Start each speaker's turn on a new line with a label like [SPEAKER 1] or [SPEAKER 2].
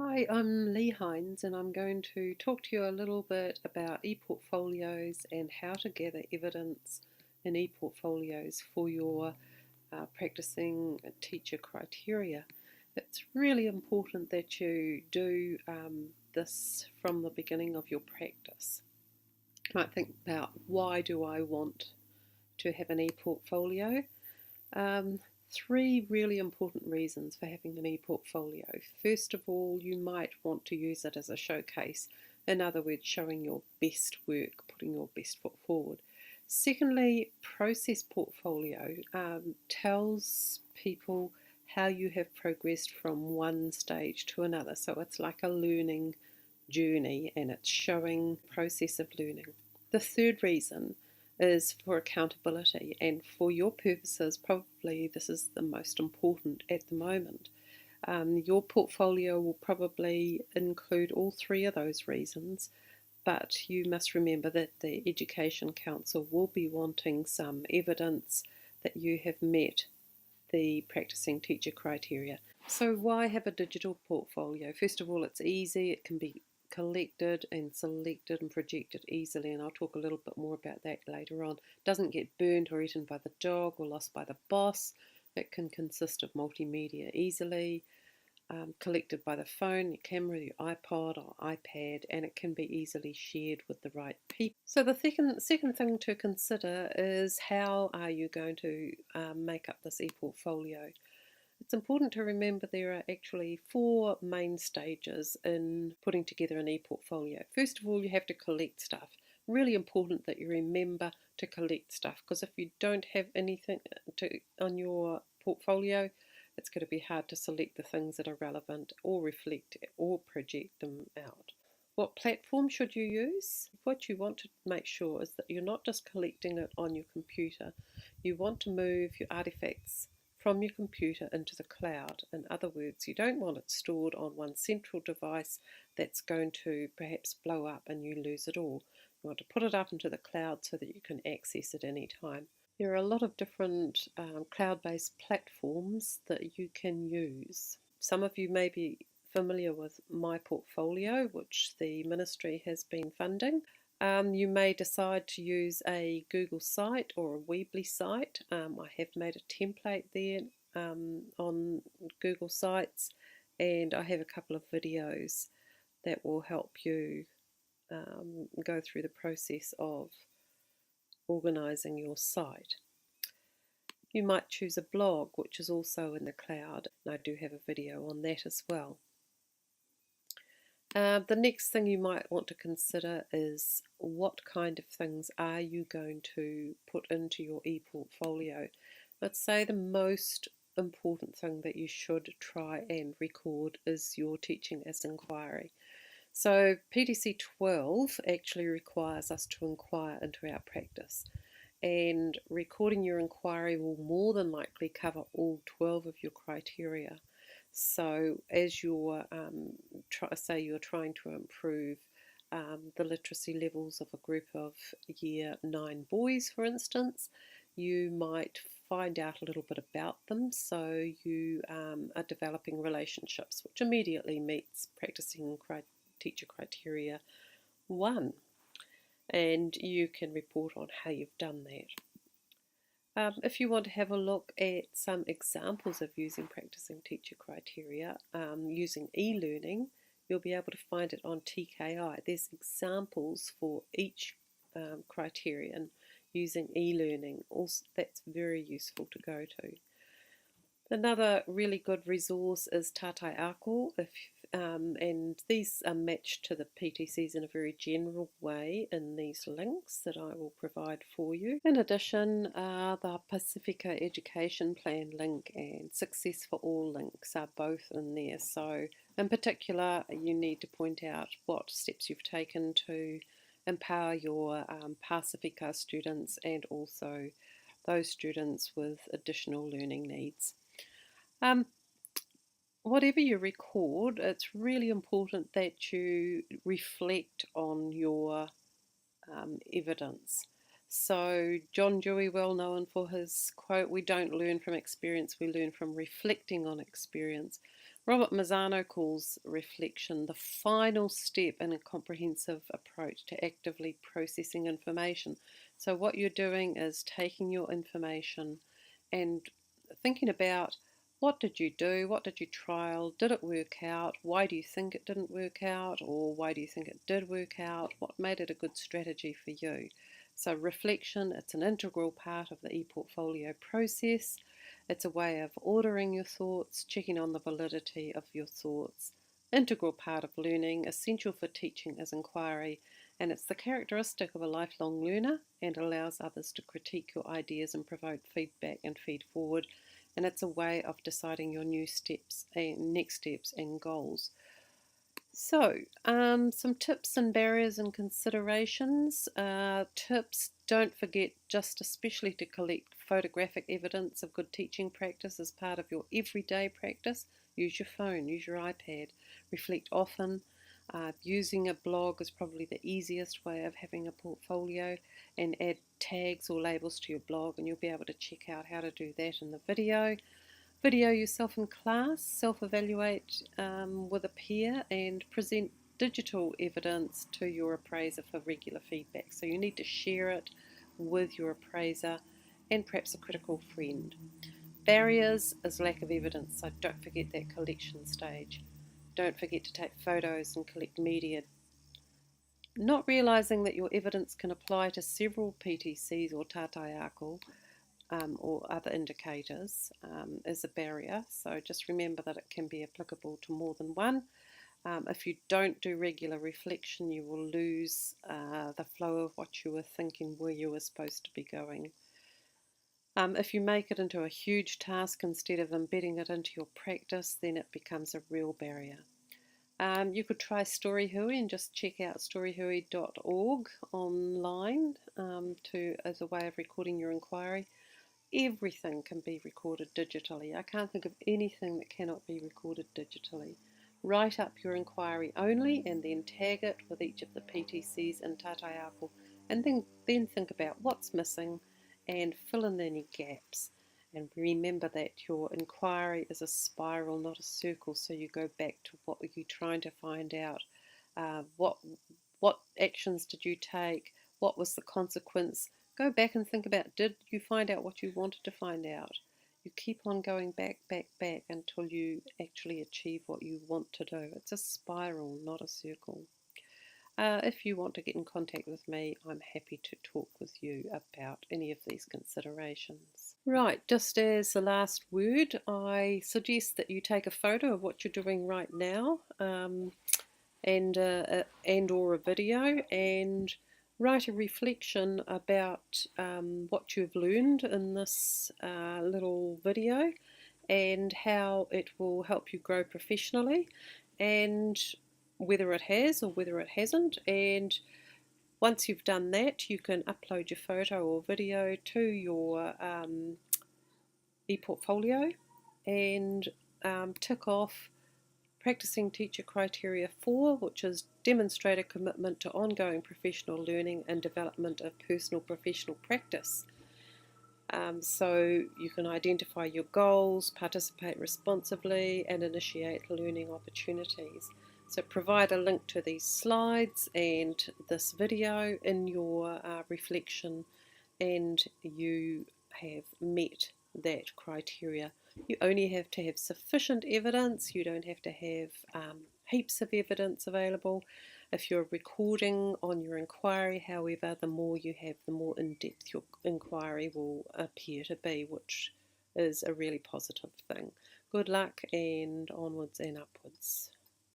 [SPEAKER 1] Hi, I'm Lee Hines, and I'm going to talk to you a little bit about ePortfolios and how to gather evidence in ePortfolios for your practicing teacher criteria. It's really important that you do this from the beginning of your practice. You might think about, why do I want to have an ePortfolio? Um, Three really important reasons for having an e-portfolio. First of all, you might want to use it as a showcase. In other words, showing your best work, putting your best foot forward. Secondly, process portfolio tells people how you have progressed from one stage to another. So it's like a learning journey, and it's showing process of learning. The third reason is for accountability, and for your purposes probably this is the most important at the moment. Your portfolio will probably include all three of those reasons, but you must remember that the Education Council will be wanting some evidence that you have met the practicing teacher criteria. So why have a digital portfolio? First of all, it's easy. It can be collected and selected and projected easily, and I'll talk a little bit more about that later on. It doesn't get burned or eaten by the dog or lost by the boss. It can consist of multimedia easily, collected by the phone, your camera, your iPod or iPad, and it can be easily shared with the right people. So the second thing to consider is, how are you going to make up this e-portfolio? It's important to remember there are actually four main stages in putting together an e-portfolio. First of all, you have to collect stuff. Really important that you remember to collect stuff, because if you don't have anything on your portfolio, it's going to be hard to select the things that are relevant or reflect or project them out. What platform should you use? What you want to make sure is that you're not just collecting it on your computer. You want to move your artifacts from your computer into the cloud. In other words, you don't want it stored on one central device that's going to perhaps blow up and you lose it all. You want to put it up into the cloud so that you can access it any time. There are a lot of different cloud-based platforms that you can use. Some of you may be familiar with My Portfolio, which the ministry has been funding. You may decide to use a Google site or a Weebly site. I have made a template there on Google Sites, and I have a couple of videos that will help you go through the process of organising your site. You might choose a blog, which is also in the cloud, and I do have a video on that as well. The next thing you might want to consider is, what kind of things are you going to put into your e-portfolio? Let's say the most important thing that you should try and record is your teaching as inquiry. So PTC 12 actually requires us to inquire into our practice, and recording your inquiry will more than likely cover all 12 of your criteria. So as you're, say you're trying to improve the literacy levels of a group of Year 9 boys, for instance, you might find out a little bit about them, so you are developing relationships, which immediately meets practicing teacher criteria 1, and you can report on how you've done that. If you want to have a look at some examples of using practicing teacher criteria using e-learning, you'll be able to find it on TKI. There's examples for each criterion using e-learning. Also, that's very useful to go to. Another really good resource is Tātai Ako, and these are matched to the PTCs in a very general way in these links that I will provide for you. In addition, the Pacifica Education Plan link and Success for All links are both in there. So in particular, you need to point out what steps you've taken to empower your Pacifica students and also those students with additional learning needs. Whatever you record, it's really important that you reflect on your evidence. So John Dewey, well known for his quote, "We don't learn from experience, we learn from reflecting on experience." Robert Mazzano calls reflection the final step in a comprehensive approach to actively processing information. So what you're doing is taking your information and thinking about, what did you do? What did you trial? Did it work out? Why do you think it didn't work out? Or why do you think it did work out? What made it a good strategy for you? So reflection, it's an integral part of the ePortfolio process. It's a way of ordering your thoughts, checking on the validity of your thoughts. Integral part of learning, essential for teaching is inquiry, and it's the characteristic of a lifelong learner and allows others to critique your ideas and provide feedback and feed forward. And it's a way of deciding your new steps and next steps and goals. So, some tips and barriers and considerations. Tips, don't forget just especially to collect photographic evidence of good teaching practice as part of your everyday practice. Use your phone, use your iPad, reflect often. Using a blog is probably the easiest way of having a portfolio, and add tags or labels to your blog, and you'll be able to check out how to do that in the video. Video yourself in class, self-evaluate with a peer, and present digital evidence to your appraiser for regular feedback. So you need to share it with your appraiser and perhaps a critical friend. Barriers is lack of evidence, so don't forget that collection stage. Don't forget to take photos and collect media. Not realising that your evidence can apply to several PTCs or tātai or other indicators is a barrier. So just remember that it can be applicable to more than one. If you don't do regular reflection, you will lose the flow of what you were thinking, where you were supposed to be going. If you make it into a huge task instead of embedding it into your practice, then it becomes a real barrier. You could try StoryHui and just check out storyhui.org online as a way of recording your inquiry. Everything can be recorded digitally. I can't think of anything that cannot be recorded digitally. Write up your inquiry only and then tag it with each of the PTCs and tātai, and then think about what's missing and fill in any gaps. And remember that your inquiry is a spiral, not a circle, so you go back to what were you trying to find out, what actions did you take, what was the consequence. Go back and think about, did you find out what you wanted to find out? You keep on going back until you actually achieve what you want to do. It's a spiral, not a circle. If you want to get in contact with me, I'm happy to talk with you about any of these considerations. Right, just as the last word, I suggest that you take a photo of what you're doing right now, and or a video, and write a reflection about what you've learned in this little video and how it will help you grow professionally, and whether it has or whether it hasn't. And once you've done that, you can upload your photo or video to your ePortfolio and tick off Practicing Teacher Criteria 4, which is demonstrate a commitment to ongoing professional learning and development of personal professional practice. So you can identify your goals, participate responsibly, and initiate learning opportunities. So provide a link to these slides and this video in your reflection, and you have met that criteria. You only have to have sufficient evidence. You don't have to have heaps of evidence available. If you're recording on your inquiry, however, the more you have, the more in-depth your inquiry will appear to be, which is a really positive thing. Good luck, and onwards and upwards.